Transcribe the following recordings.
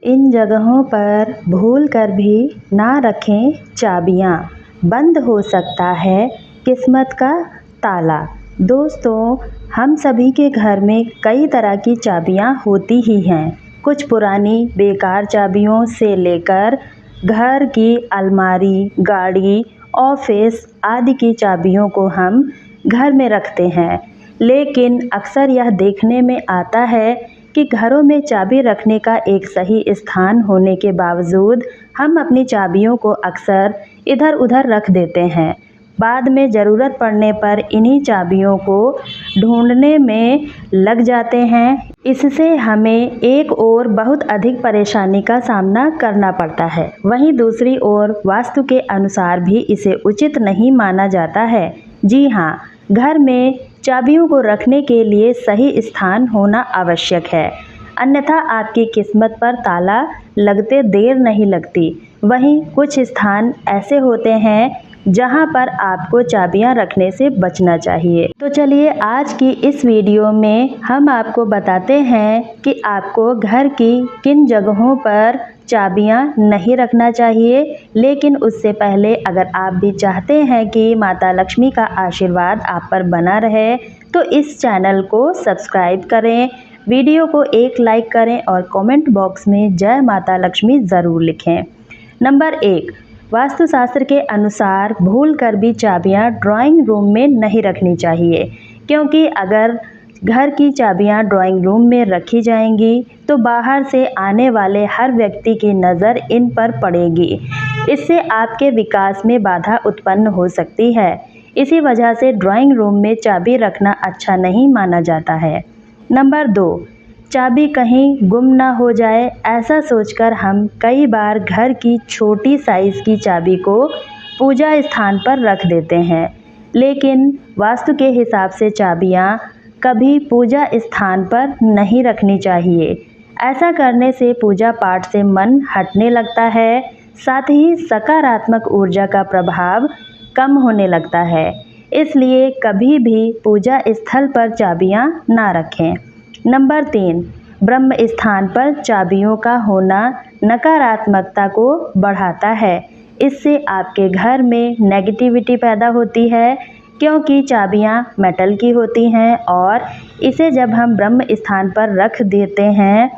इन जगहों पर भूल कर भी ना रखें चाबियाँ, बंद हो सकता है किस्मत का ताला। दोस्तों, हम सभी के घर में कई तरह की चाबियाँ होती ही हैं। कुछ पुरानी बेकार चाबियों से लेकर घर की अलमारी, गाड़ी, ऑफिस आदि की चाबियों को हम घर में रखते हैं। लेकिन अक्सर यह देखने में आता है कि घरों में चाबी रखने का एक सही स्थान होने के बावजूद हम अपनी चाबियों को अक्सर इधर-उधर रख देते हैं। बाद में ज़रूरत पड़ने पर इन्हीं चाबियों को ढूंढने में लग जाते हैं। इससे हमें एक ओर बहुत अधिक परेशानी का सामना करना पड़ता है, वहीं दूसरी ओर वास्तु के अनुसार भी इसे उचित नहीं माना जाता है। जी हाँ, घर में चाबियों को रखने के लिए सही स्थान होना आवश्यक है, अन्यथा आपकी किस्मत पर ताला लगते देर नहीं लगती। वहीं कुछ स्थान ऐसे होते हैं जहां पर आपको चाबियां रखने से बचना चाहिए। तो चलिए आज की इस वीडियो में हम आपको बताते हैं कि आपको घर की किन जगहों पर चाबियां नहीं रखना चाहिए। लेकिन उससे पहले अगर आप भी चाहते हैं कि माता लक्ष्मी का आशीर्वाद आप पर बना रहे तो इस चैनल को सब्सक्राइब करें, वीडियो को एक लाइक करें और कमेंट बॉक्स में जय माता लक्ष्मी ज़रूर लिखें। नंबर 1, वास्तुशास्त्र के अनुसार भूल कर भी चाबियां ड्राइंग रूम में नहीं रखनी चाहिए, क्योंकि अगर घर की चाबियां ड्राइंग रूम में रखी जाएंगी तो बाहर से आने वाले हर व्यक्ति की नज़र इन पर पड़ेगी। इससे आपके विकास में बाधा उत्पन्न हो सकती है। इसी वजह से ड्राइंग रूम में चाबी रखना अच्छा नहीं माना जाता है। नंबर 2, चाबी कहीं गुम ना हो जाए, ऐसा सोचकर हम कई बार घर की छोटी साइज़ की चाबी को पूजा स्थान पर रख देते हैं। लेकिन वास्तु के हिसाब से चाबियां कभी पूजा स्थान पर नहीं रखनी चाहिए। ऐसा करने से पूजा पाठ से मन हटने लगता है, साथ ही सकारात्मक ऊर्जा का प्रभाव कम होने लगता है। इसलिए कभी भी पूजा स्थल पर चाबियां ना रखें। नंबर 3, ब्रह्म स्थान पर चाबियों का होना नकारात्मकता को बढ़ाता है। इससे आपके घर में नेगेटिविटी पैदा होती है, क्योंकि चाबियां मेटल की होती हैं और इसे जब हम ब्रह्म स्थान पर रख देते हैं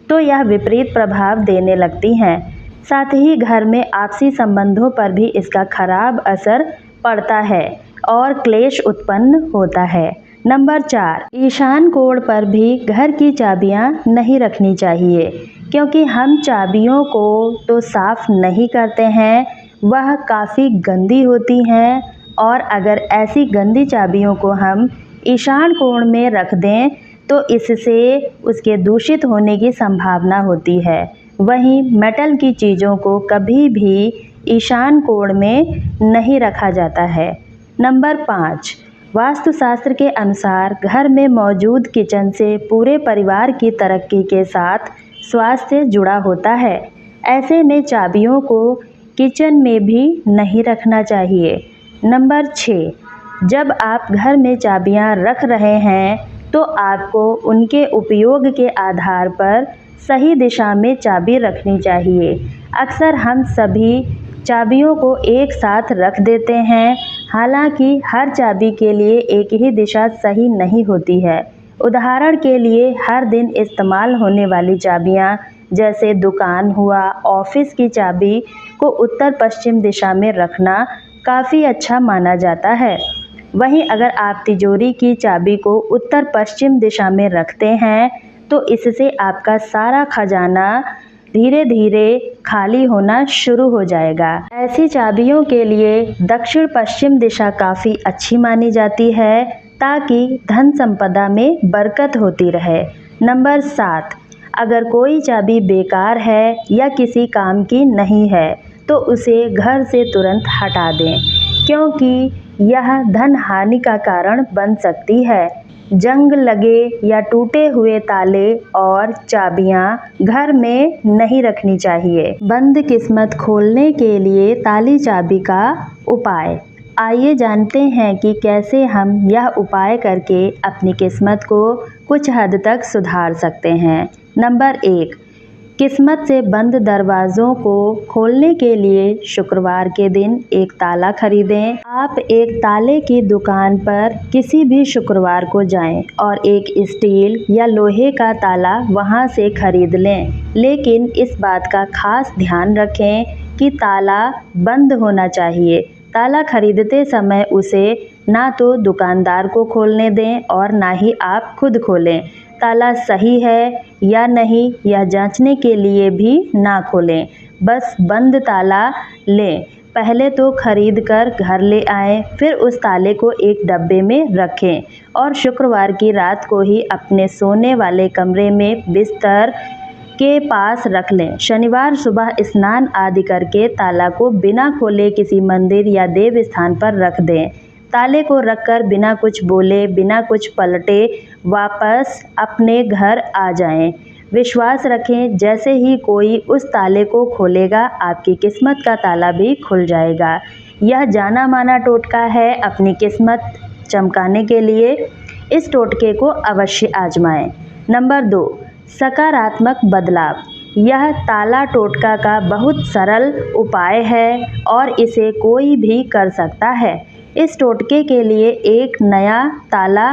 तो यह विपरीत प्रभाव देने लगती हैं। साथ ही घर में आपसी संबंधों पर भी इसका खराब असर पड़ता है और क्लेश उत्पन्न होता है। नंबर 4, ईशान कोण पर भी घर की चाबियां नहीं रखनी चाहिए, क्योंकि हम चाबियों को तो साफ नहीं करते हैं, वह काफ़ी गंदी होती हैं और अगर ऐसी गंदी चाबियों को हम ईशान कोण में रख दें तो इससे उसके दूषित होने की संभावना होती है। वहीं मेटल की चीज़ों को कभी भी ईशान कोण में नहीं रखा जाता है। नंबर 5, वास्तुशास्त्र के अनुसार घर में मौजूद किचन से पूरे परिवार की तरक्की के साथ स्वास्थ्य जुड़ा होता है। ऐसे में चाबियों को किचन में भी नहीं रखना चाहिए। नंबर 6, जब आप घर में चाबियां रख रहे हैं तो आपको उनके उपयोग के आधार पर सही दिशा में चाबी रखनी चाहिए। अक्सर हम सभी चाबियों को एक साथ रख देते हैं, हालांकि हर चाबी के लिए एक ही दिशा सही नहीं होती है। उदाहरण के लिए हर दिन इस्तेमाल होने वाली चाबियां जैसे दुकान हुआ, ऑफिस की चाबी को उत्तर पश्चिम दिशा में रखना काफ़ी अच्छा माना जाता है। वहीं अगर आप तिजोरी की चाबी को उत्तर पश्चिम दिशा में रखते हैं तो इससे आपका सारा खजाना धीरे धीरे खाली होना शुरू हो जाएगा। ऐसी चाबियों के लिए दक्षिण पश्चिम दिशा काफ़ी अच्छी मानी जाती है, ताकि धन संपदा में बरकत होती रहे। नंबर 7, अगर कोई चाबी बेकार है या किसी काम की नहीं है तो उसे घर से तुरंत हटा दें, क्योंकि यह धन हानि का कारण बन सकती है। जंग लगे या टूटे हुए ताले और चाबियां घर में नहीं रखनी चाहिए। बंद किस्मत खोलने के लिए ताली चाबी का उपाय। आइए जानते हैं कि कैसे हम यह उपाय करके अपनी किस्मत को कुछ हद तक सुधार सकते हैं। नंबर 1, किस्मत से बंद दरवाज़ों को खोलने के लिए शुक्रवार के दिन एक ताला खरीदें। आप एक ताले की दुकान पर किसी भी शुक्रवार को जाएं और एक स्टील या लोहे का ताला वहां से खरीद लें। लेकिन इस बात का खास ध्यान रखें कि ताला बंद होना चाहिए। ताला खरीदते समय उसे ना तो दुकानदार को खोलने दें और ना ही आप खुद खोलें। ताला सही है या नहीं यह जांचने के लिए भी ना खोलें, बस बंद ताला लें। पहले तो खरीद कर घर ले आएं, फिर उस ताले को एक डब्बे में रखें और शुक्रवार की रात को ही अपने सोने वाले कमरे में बिस्तर के पास रख लें। शनिवार सुबह स्नान आदि करके ताला को बिना खोले किसी मंदिर या देव स्थान पर रख दें। ताले को रखकर बिना कुछ बोले, बिना कुछ पलटे वापस अपने घर आ जाएं। विश्वास रखें जैसे ही कोई उस ताले को खोलेगा आपकी किस्मत का ताला भी खुल जाएगा। यह जाना माना टोटका है अपनी किस्मत चमकाने के लिए। इस टोटके को अवश्य आजमाएं। नंबर 2, सकारात्मक बदलाव। यह ताला टोटका का बहुत सरल उपाय है और इसे कोई भी कर सकता है। इस टोटके के लिए एक नया ताला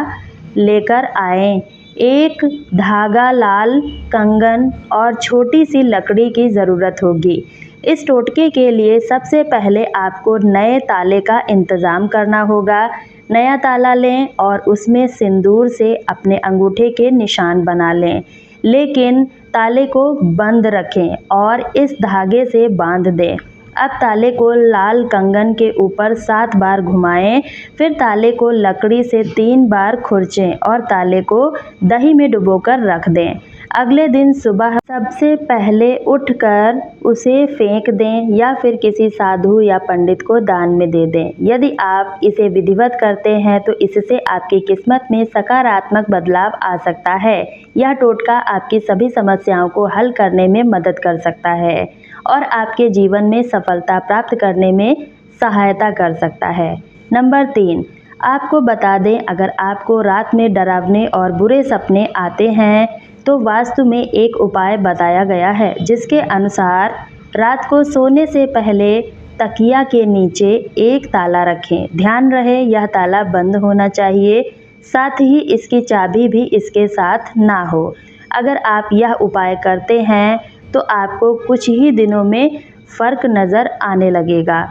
लेकर आएं। एक धागा, लाल कंगन और छोटी सी लकड़ी की ज़रूरत होगी। इस टोटके के लिए सबसे पहले आपको नए ताले का इंतज़ाम करना होगा। नया ताला लें और उसमें सिंदूर से अपने अंगूठे के निशान बना लें, लेकिन ताले को बंद रखें और इस धागे से बांध दें। अब ताले को लाल कंगन के ऊपर 7 बार घुमाएं, फिर ताले को लकड़ी से 3 बार खुरचें और ताले को दही में डुबोकर रख दें। अगले दिन सुबह सबसे पहले उठकर उसे फेंक दें या फिर किसी साधु या पंडित को दान में दे दें। यदि आप इसे विधिवत करते हैं तो इससे आपकी किस्मत में सकारात्मक बदलाव आ सकता है। यह टोटका आपकी सभी समस्याओं को हल करने में मदद कर सकता है और आपके जीवन में सफलता प्राप्त करने में सहायता कर सकता है। नंबर 3, आपको बता दें अगर आपको रात में डरावने और बुरे सपने आते हैं तो वास्तु में एक उपाय बताया गया है जिसके अनुसार रात को सोने से पहले तकिया के नीचे एक ताला रखें। ध्यान रहे यह ताला बंद होना चाहिए, साथ ही इसकी चाबी भी इसके साथ ना हो। अगर आप यह उपाय करते हैं तो आपको कुछ ही दिनों में फ़र्क नज़र आने लगेगा।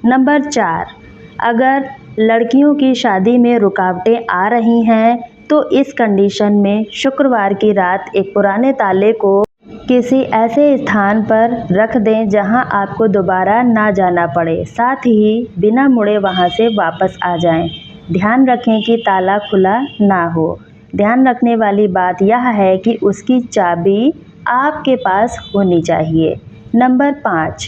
नंबर 4, अगर लड़कियों की शादी में रुकावटें आ रही हैं तो इस कंडीशन में शुक्रवार की रात एक पुराने ताले को किसी ऐसे स्थान पर रख दें जहां आपको दोबारा ना जाना पड़े, साथ ही बिना मुड़े वहां से वापस आ जाएं। ध्यान रखें कि ताला खुला ना हो। ध्यान रखने वाली बात यह है कि उसकी चाबी आपके पास होनी चाहिए। नंबर 5,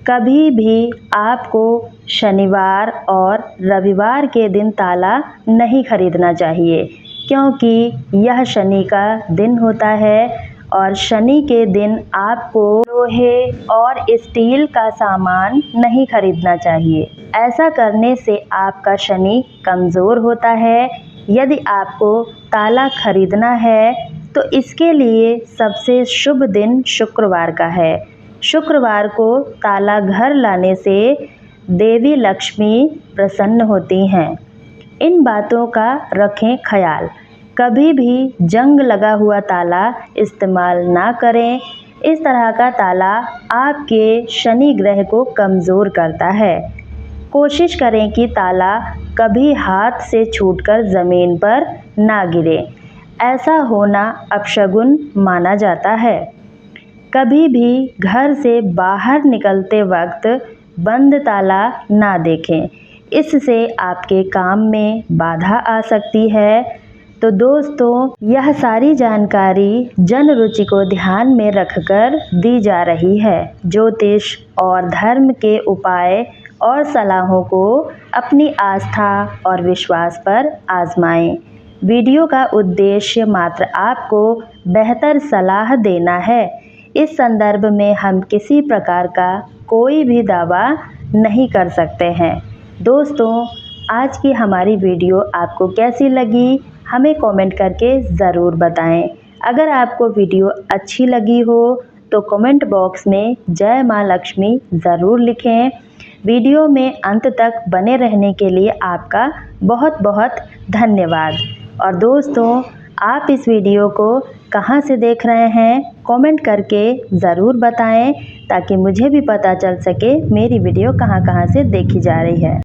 कभी भी आपको शनिवार और रविवार के दिन ताला नहीं खरीदना चाहिए, क्योंकि यह शनि का दिन होता है और शनि के दिन आपको लोहे और स्टील का सामान नहीं खरीदना चाहिए। ऐसा करने से आपका शनि कमज़ोर होता है। यदि आपको ताला खरीदना है तो इसके लिए सबसे शुभ दिन शुक्रवार का है। शुक्रवार को ताला घर लाने से देवी लक्ष्मी प्रसन्न होती हैं। इन बातों का रखें ख्याल। कभी भी जंग लगा हुआ ताला इस्तेमाल ना करें। इस तरह का ताला आपके शनि ग्रह को कमज़ोर करता है। कोशिश करें कि ताला कभी हाथ से छूटकर ज़मीन पर ना गिरे। ऐसा होना अपशगुन माना जाता है। कभी भी घर से बाहर निकलते वक्त बंद ताला ना देखें, इससे आपके काम में बाधा आ सकती है। तो दोस्तों, यह सारी जानकारी जन रुचि को ध्यान में रखकर दी जा रही है। ज्योतिष और धर्म के उपाय और सलाहों को अपनी आस्था और विश्वास पर आजमाएं। वीडियो का उद्देश्य मात्र आपको बेहतर सलाह देना है। इस संदर्भ में हम किसी प्रकार का कोई भी दावा नहीं कर सकते हैं। दोस्तों, आज की हमारी वीडियो आपको कैसी लगी हमें कमेंट करके ज़रूर बताएं। अगर आपको वीडियो अच्छी लगी हो तो कमेंट बॉक्स में जय माँ लक्ष्मी ज़रूर लिखें। वीडियो में अंत तक बने रहने के लिए आपका बहुत बहुत धन्यवाद। और दोस्तों, आप इस वीडियो को कहाँ से देख रहे हैं कमेंट करके ज़रूर बताएं, ताकि मुझे भी पता चल सके मेरी वीडियो कहाँ कहाँ से देखी जा रही है।